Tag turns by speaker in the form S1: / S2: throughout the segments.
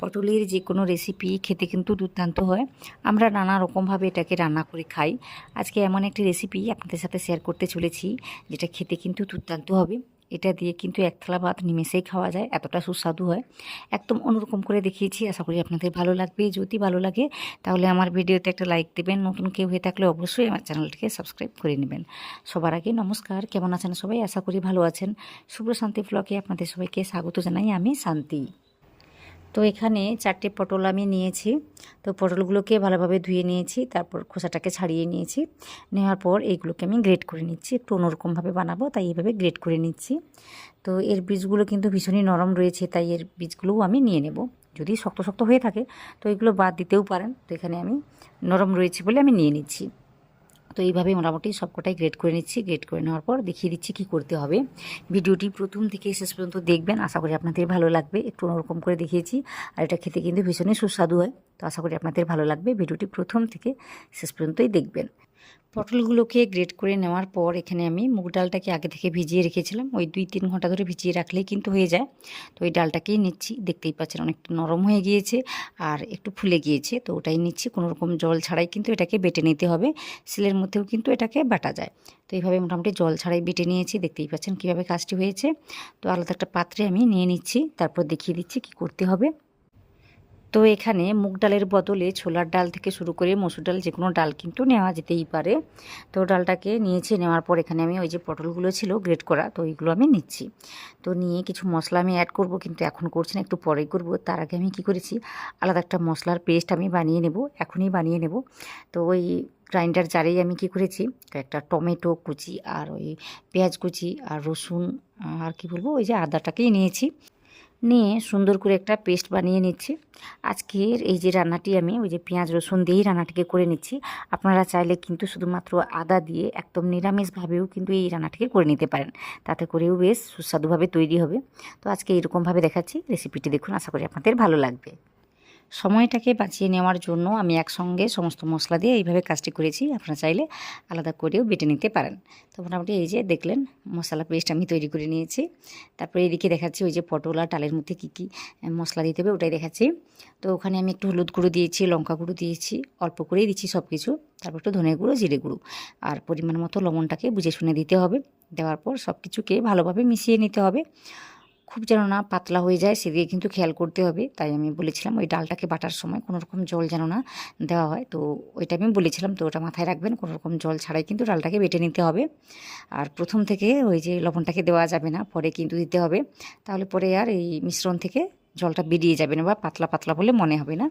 S1: পটলের যে কোনো রেসিপি খেতে কিন্তু দুর্দান্ত হয়। আমরা নানা রকমভাবে এটাকে রান্না করে খাই। আজকে এমন একটি রেসিপি আপনাদের সাথে শেয়ার করতে চলেছি, যেটা খেতে কিন্তু দুর্দান্ত হবে। এটা দিয়ে কিন্তু এক থালা ভাত নিমেষেই খাওয়া যায়, এতটা সুস্বাদু হয়। একদম অন্যরকম করে দেখিয়েছি, আশা করি আপনাদের ভালো লাগবে। যদি ভালো লাগে তাহলে আমার ভিডিওতে একটা লাইক দেবেন। নতুন কেউ হয়ে থাকলে অবশ্যই আমার চ্যানেলটিকে সাবস্ক্রাইব করে নেবেন। সবার আগে নমস্কার, কেমন আছেন সবাই? আশা করি ভালো আছেন। শুভ শান্তি ব্লগে আপনাদের সবাইকে স্বাগত জানাই, আমি শান্তি। তো এখানে 4টে পটল আমি নিয়েছি। তো পটলগুলোকে ভালোভাবে ধুয়ে নিয়েছি, তারপর খোসাটাকে ছাড়িয়ে নিয়েছি। নেওয়ার পর এইগুলোকে আমি গ্রেট করে নিচ্ছি। একটু অন্যরকমভাবে বানাবো, তাই এইভাবে গ্রেট করে নিচ্ছি। তো এর বীজগুলো কিন্তু ভীষণই নরম রয়েছে, তাই এর বীজগুলোও আমি নিয়ে নেব। যদি শক্ত শক্ত হয়ে থাকে তো এগুলো বাদ দিতেও পারেন। তো এখানে আমি নরম রয়েছে বলে আমি নিয়ে নিচ্ছি। তো এইভাবে মোটামুটি সবকটাই গ্রেড করে নিচ্ছি। গ্রেড করে নেওয়ার পর দেখিয়ে দিচ্ছি কী করতে হবে। ভিডিওটি প্রথম থেকে শেষ পর্যন্ত দেখবেন, আশা করি আপনাদের ভালো লাগবে। একটু অন্যরকম করে দেখিয়েছি, আর এটা খেতে কিন্তু ভীষণই সুস্বাদু হয়। তো আশা করি আপনাদের ভালো লাগবে। ভিডিওটি প্রথম থেকে শেষ পর্যন্তই দেখবেন। পটলগুলোকে গ্রেট করে নেওয়ার পর এখানে আমি মুগ ডালটাকে আগে থেকে ভিজিয়ে রেখেছিলাম। ওই 2-3 ঘন্টা ধরে ভিজিয়ে রাখলেই কিন্তু হয়ে যায়। তো ওই ডালটাকেই নিচ্ছি। দেখতেই পাচ্ছেন অনেকটা নরম হয়ে গিয়েছে আর একটু ফুলে গিয়েছে। তো ওটাই নিচ্ছি, কোনো রকম জল ছাড়াই কিন্তু এটাকে বেটে নিতে হবে। শিলের মধ্যেও কিন্তু এটাকে বাটা যায়। তো এইভাবে মোটামুটি জল ছাড়াই বেটে নিয়েছি। দেখতেই পাচ্ছেন কীভাবে কাজটি হয়েছে। তো আলাদা একটা পাত্রে আমি নিয়ে নিচ্ছি, তারপর দেখিয়ে দিচ্ছি কী করতে হবে। তো এখানে মুগ ডালের বদলে ছোলার ডাল থেকে শুরু করে মসুর ডাল, যে কোনো ডাল কিন্তু নেওয়া যেতেই পারে। তো ডালটাকে নিয়েছি, নেওয়ার পর এখানে আমি ওই যে পটলগুলো ছিল গ্রেট করা, তো ওইগুলো আমি নিচ্ছি। তো নিয়ে কিছু মশলা আমি অ্যাড করব, কিন্তু এখন করছি না, একটু পরেই করব। তার আগে আমি কি করেছি, আলাদা একটা মশলার পেস্ট আমি বানিয়ে নেব, এখনই বানিয়ে নেব। তো ওই গ্রাইন্ডার জারেই আমি কি করেছি, একটা টমেটো কুচি আর ওই পেঁয়াজ কুচি আর রসুন আর কি বলবো, ওই যে আদাটাকেই নিয়েছি। নিয়ে সুন্দর করে একটা পেস্ট বানিয়ে নিচ্ছি। আজকের এই যে রান্নাটি আমি ওই যে পেঁয়াজ রসুন দিয়েই রান্নাটিকে করে নিচ্ছি। আপনারা চাইলে কিন্তু শুধুমাত্র আদা দিয়ে একদম নিরামিষভাবেও কিন্তু এই রান্নাটিকে করে নিতে পারেন, তাতে করেও বেশ সুস্বাদুভাবে তৈরি হবে। তো আজকে এরকমভাবে দেখাচ্ছি, রেসিপিটি দেখুন, আশা করি আপনাদের ভালো লাগবে। সময়টাকে বাঁচিয়ে নেওয়ার জন্য আমি একসঙ্গে সমস্ত মশলা দিয়ে এইভাবে কাজটি করেছি। আপনারা চাইলে আলাদা করেও বেটে নিতে পারেন। তো মোটামুটি এই যে দেখলেন মশলা পেস্ট আমি তৈরি করে নিয়েছি। তারপরে এদিকে দেখাচ্ছি ওই যে পটল আর ডালের মধ্যে কী কী মশলা দিতে হবে ওটাই দেখাচ্ছি। তো ওখানে আমি একটু হলুদ গুঁড়ো দিয়েছি, লঙ্কা গুঁড়ো দিয়েছি, অল্প করেই দিচ্ছি সব কিছু। তারপর একটু ধনে গুঁড়ো, জিরে গুঁড়ো আর পরিমাণ মতো লবণটাকে বুঝে শুনে দিতে হবে। দেওয়ার পর সব কিছুকে ভালোভাবে মিশিয়ে নিতে হবে। খুব যেন না পাতলা হয়ে যায় সেদিকে কিন্তু খেয়াল করতে হবে। তাই আমি বলেছিলাম ওই ডালটাকে বাটার সময় কোনো রকম জল যেন না দেওয়া হয়। তো ওইটা আমি বলেছিলাম, তো ওটা মাথায় রাখবেন, কোনো রকম জল ছাড়াই কিন্তু ডালটাকে বেটে নিতে হবে। আর প্রথম থেকে ওই যে লবণটাকে দেওয়া যাবে না, পরে কিন্তু দিতে হবে। তাহলে পরে আর এই মিশ্রণ থেকে জলটা বেরিয়ে যাবে না বা পাতলা পাতলা বলে মনে হবে না।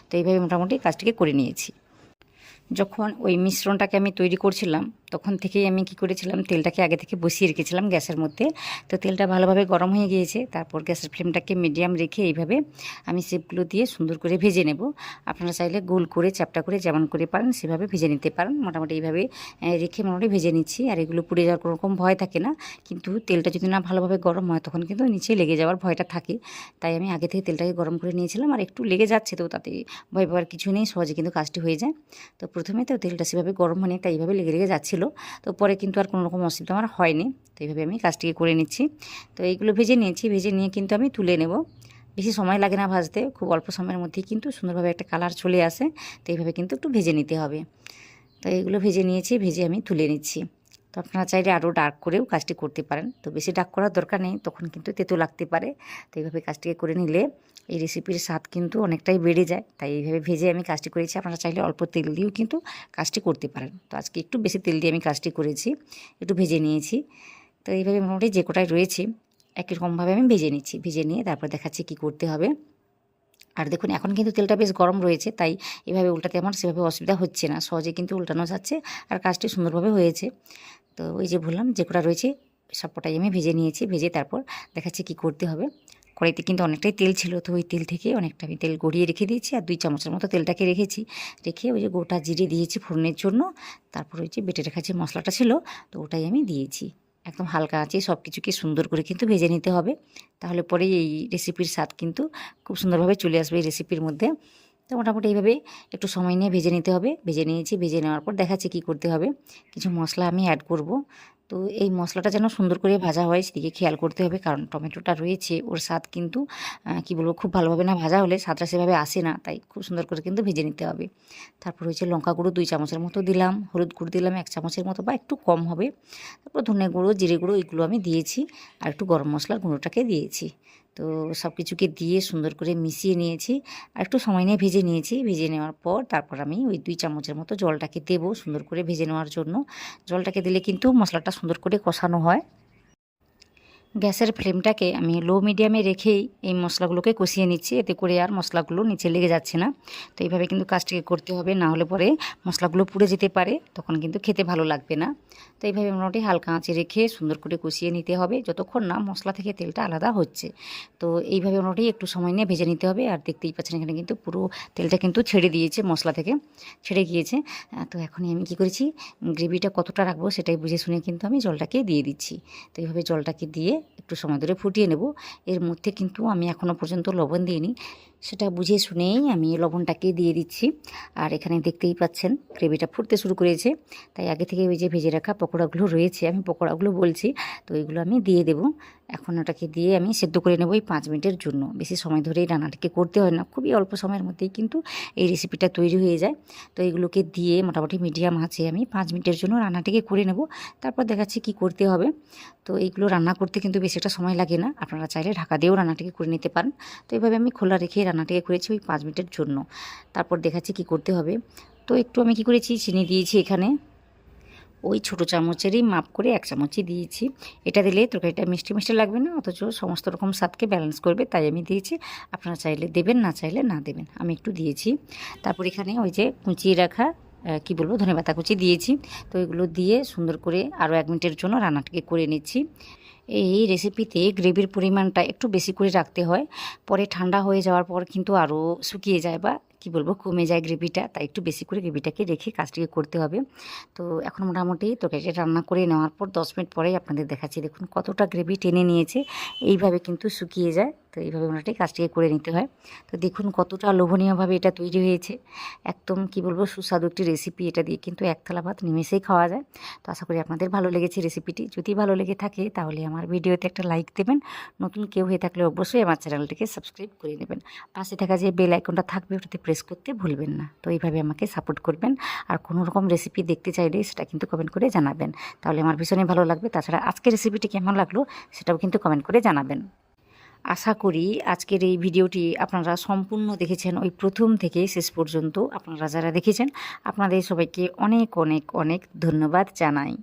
S1: তো এইভাবে মোটামুটি কাজটিকে করে নিয়েছি। যখন ওই মিশ্রণটাকে আমি তৈরি করছিলাম তখন থেকেই আমি কি করেছিলাম, তেলটাকে আগে থেকে বসিয়ে রেখেছিলাম গ্যাসের মধ্যে। তো তেলটা ভালোভাবে গরম হয়ে গিয়েছে। তারপর গ্যাসের ফ্লেমটাকে মিডিয়াম রেখে এইভাবে আমি শেপগুলো দিয়ে সুন্দর করে ভেজে নেব। আপনারা চাইলে গোল করে চ্যাপটা করে যেমন করে পারেন সেভাবে ভেজে নিতে পারেন। মোটামুটি এইভাবে রেখে মোটামুটি ভেজে নিচ্ছি। আর এগুলো পুড়ে যাওয়ার কোনো রকম ভয় থাকে না, কিন্তু তেলটা যদি না ভালোভাবে গরম হয় তখন কিন্তু নিচে লেগে যাওয়ার ভয়টা থাকে। তাই আমি আগে থেকে তেলটাকে গরম করে নিয়েছিলাম। আর একটু লেগে যাচ্ছে, তো তাতে ভয় পাওয়ার কিছু নেই, সহজে কিন্তু কাজটি হয়ে যায়। তো প্রথমে তো তেলটা সেভাবে গরম হয়নি, তাই এইভাবে লেগে লেগে যাচ্ছিলো। তো পরে কিন্তু আর কোনো রকম অসুবিধা আমার হয়নি। তো এইভাবে আমি কাজটিকে করে নিচ্ছি। তো এইগুলো ভেজে নিয়েছি, ভেজে নিয়ে কিন্তু আমি তুলে নেব। বেশি সময় লাগে না ভাজতে, খুব অল্প সময়ের মধ্যেই কিন্তু সুন্দরভাবে একটা কালার চলে আসে। তো এইভাবে কিন্তু একটু ভেজে নিতে হবে। তো এইগুলো ভেজে নিয়েছি, ভেজে আমি তুলে নিচ্ছি। তো আপনারা চাইলে আরও ডার্ক করেও কাজটি করতে পারেন। তো বেশি ডার্ক করার দরকার নেই, তখন কিন্তু তেতো লাগতে পারে। তো এইভাবে কাজটিকে করে নিলে এই রেসিপির স্বাদ কিন্তু অনেকটাই বেড়ে যায়। তাই এইভাবে ভেজে আমি কাজটি করেছি। আপনারা চাইলে অল্প তেল দিয়েও কিন্তু কাজটি করতে পারেন। তো আজকে একটু বেশি তেল দিয়ে আমি কাজটি করেছি, একটু ভেজে নিয়েছি। তো এইভাবে মোটামুটি যে কোটায় রয়েছে একই রকমভাবে আমি ভেজে নিচ্ছি। ভেজে নিয়ে তারপর দেখাচ্ছি কী করতে হবে। আর দেখুন এখন কিন্তু তেলটা বেশ গরম রয়েছে, তাই এভাবে উল্টাতে আমার সেভাবে অসুবিধা হচ্ছে না, সহজে কিন্তু উল্টানো যাচ্ছে আর কাজটি সুন্দরভাবে হয়েছে। তো ওই যে বললাম যে কটা রয়েছে সবকটাই আমি ভেজে নিয়েছি। ভেজে তারপর দেখাচ্ছি কী করতে হবে। কড়াইতে কিন্তু অনেকটাই তেল ছিল, তো ওই তেল থেকে অনেকটা আমি তেল গড়িয়ে রেখে দিয়েছি। আর 2 চামচের মতো তেলটাকে রেখেছি, রেখে ওই যে গোটা জিরে দিয়েছি ফোড়নের জন্য। তারপর ওই যে বেটে রাখা যে মশলাটা ছিল তো ওটাই আমি দিয়েছি। একদম হালকা আঁচে সব কিছুকে সুন্দর করে কিন্তু ভেজে নিতে হবে, তাহলে পরে এই রেসিপির স্বাদ কিন্তু খুব সুন্দরভাবে চলে আসবে এই রেসিপির মধ্যে। তো মোটামুটি এইভাবে একটু সময় নিয়ে ভেজে নিতে হবে। ভেজে নিয়েছি, ভেজে নেওয়ার পর দেখাচ্ছি কী করতে হবে। কিছু মশলা আমি অ্যাড করব। তো এই মশলাটা যেন সুন্দর করে ভাজা হয় সেদিকে খেয়াল করতে হবে, কারণ টমেটোটা রয়েছে ওর স্বাদ কিন্তু কী বলবো খুব ভালোভাবে না ভাজা হলে স্বাদটা সেভাবে আসে না, তাই খুব সুন্দর করে কিন্তু ভেজে নিতে হবে। তারপর হচ্ছে লঙ্কা গুঁড়ো 2 চামচের মতো দিলাম, হলুদ গুঁড়ো দিলাম 1 চামচের মতো বা একটু কম হবে। তারপর ধনে গুঁড়ো, জিরে গুঁড়ো এগুলো আমি দিয়েছি, আর একটু গরম মশলার গুঁড়োটাকে দিয়েছি। তো সব কিছুকে দিয়ে সুন্দর করে মিশিয়ে নিয়েছি, আর একটু সময় নিয়ে ভেজে নিয়েছি। ভেজে নেওয়ার পর তারপর আমি ওই 2 চামচের মতো জলটাকে দেবো সুন্দর করে ভেজে নেওয়ার জন্য। জলটাকে দিলে কিন্তু মশলাটা সুন্দর করে কষানো হয়। গ্যাসের ফ্লেমটাকে আমি লো মিডিয়ামে রেখেই এই মশলাগুলোকে কষিয়ে নিচ্ছি, এতে করে আর মশলাগুলো নিচে লেগে যাচ্ছে না। তো এইভাবে কিন্তু কাজটিকে করতে হবে, না হলে পরে মশলাগুলো পুড়ে যেতে পারে, তখন কিন্তু খেতে ভালো লাগবে না। তো এইভাবে মোটামুটি হালকা আঁচে রেখে সুন্দর করে কষিয়ে নিতে হবে যতক্ষণ না মশলা থেকে তেলটা আলাদা হচ্ছে। তো এইভাবে মোটামুটি একটু সময় নিয়ে ভেজে নিতে হবে। আর দেখতেই পাচ্ছেন এখানে কিন্তু পুরো তেলটা কিন্তু ছেড়ে দিয়েছে, মশলা থেকে ছেড়ে গিয়েছে। তো এখনই আমি কী করেছি, গ্রেভিটা কতটা রাখবো সেটাই বুঝে শুনে কিন্তু আমি জলটাকে দিয়ে দিচ্ছি। তো এইভাবে জলটাকে দিয়ে একটু সময় ধরে ফুটিয়ে নেব। এর মধ্যে কিন্তু আমি এখনও পর্যন্ত লবণ দিইনি, সেটা বুঝে শুনেই আমি লবণটাকে দিয়ে দিচ্ছি। আর এখানে দেখতেই পাচ্ছেন গ্রেভিটা ফুটতে শুরু করেছে, তাই আগে থেকে ওই যে ভেজে রাখা পকোড়াগুলো রয়েছে, আমি পকোড়াগুলো বলছি, তো এইগুলো আমি দিয়ে দেবো। এখন ওটাকে দিয়ে আমি সেদ্ধ করে নেব এই 5 মিনিটের জন্য। বেশি সময় ধরে এই রান্নাটাকে করতে হয় না, খুবই অল্প সময়ের মধ্যেই কিন্তু এই রেসিপিটা তৈরি হয়ে যায়। তো এইগুলোকে দিয়ে মোটামুটি মিডিয়াম আঁচে আমি 5 মিনিটের জন্য রান্নাটিকে করে নেব। তারপর দেখাচ্ছি কি করতে হবে। তো এইগুলো রান্না করতে কিন্তু বেশি একটা সময় লাগে না, আপনারা চাইলে ঢাকা দিয়েও রান্নাটিকে করে নিতে পারেন। তো এইভাবে আমি খোলা রেখে রান্নাটিকে করেছি ওই 5 মিনিটের জন্য। তারপর দেখাচ্ছি কি করতে হবে। তো একটু আমি কি করেছি, চিনি দিয়েছি এখানে ওই ছোটো চামচেরই মাপ করে 1 চামচই দিয়েছি। এটা দিলে তরকারিটা মিষ্টি মিষ্টি লাগবে না, অথচ সমস্ত রকম স্বাদকে ব্যালেন্স করবে, তাই আমি দিয়েছি। আপনারা চাইলে দেবেন, না চাইলে না দেবেন, আমি একটু দিয়েছি। তারপর এখানে ওই যে কুচিয়ে রাখা কি বলবো ধনেপাতা কুচি দিয়েছি। তো এগুলো দিয়ে সুন্দর করে আরও 1 মিনিটের জন্য রান্নাটাকে করে নিচ্ছি। এই রেসিপিতে গ্রেভির পরিমাণটা একটু বেশি করে রাখতে হয়, পরে ঠান্ডা হয়ে যাওয়ার পর কিন্তু আরও শুকিয়ে যায় বা কি বলবো কমে যায় গ্রেভিটা, তাই একটু বেশি করে গ্রেভিটাকে রেখে কাজটিকে করতে হবে। তো এখন মোটামুটি তরকারিটা রান্না করে নেওয়ার পর 10 মিনিট পরেই আপনাদের দেখাচ্ছি, দেখুন কতটা গ্রেভি টেনে নিয়েছে। এইভাবে কিন্তু শুকিয়ে যায়, তো এইভাবে মোটামুটি কাজটিকে করে নিতে হয়। তো দেখুন কতটা লোভনীয়ভাবে এটা তৈরি হয়েছে, একদম কি বলবো সুস্বাদু একটি রেসিপি। এটা দিয়ে কিন্তু 1 থালা ভাত নিমেষেই খাওয়া যায়। তো আশা করি আপনাদের ভালো লেগেছে রেসিপিটি। যদি ভালো লেগে থাকে তাহলে আমার ভিডিওতে একটা লাইক দেবেন, নতুন কেউ হয়ে থাকলে অবশ্যই আমার চ্যানেলটিকে সাবস্ক্রাইব করে নেবেন। পাশে থাকা যে বেল আইকনটা থাকবে ওটাতে প্রেস করতে ভুলবেন না। তো এইভাবে আমাকে সাপোর্ট করবেন, আর কোনো রকম রেসিপি দেখতে চাইলে সেটা কিন্তু কমেন্ট করে জানাবেন, তাহলে আমার ভীষণই ভালো লাগবে। তাছাড়া আজকের রেসিপিটি কেমন লাগলো সেটাও কিন্তু কমেন্ট করে জানাবেন। আশা করি আজকের এই ভিডিওটি আপনারা সম্পূর্ণ দেখেছেন, ওই প্রথম থেকে শেষ পর্যন্ত। আপনারা যারা দেখেছেন আপনাদের সবাইকে অনেক অনেক অনেক ধন্যবাদ জানাই।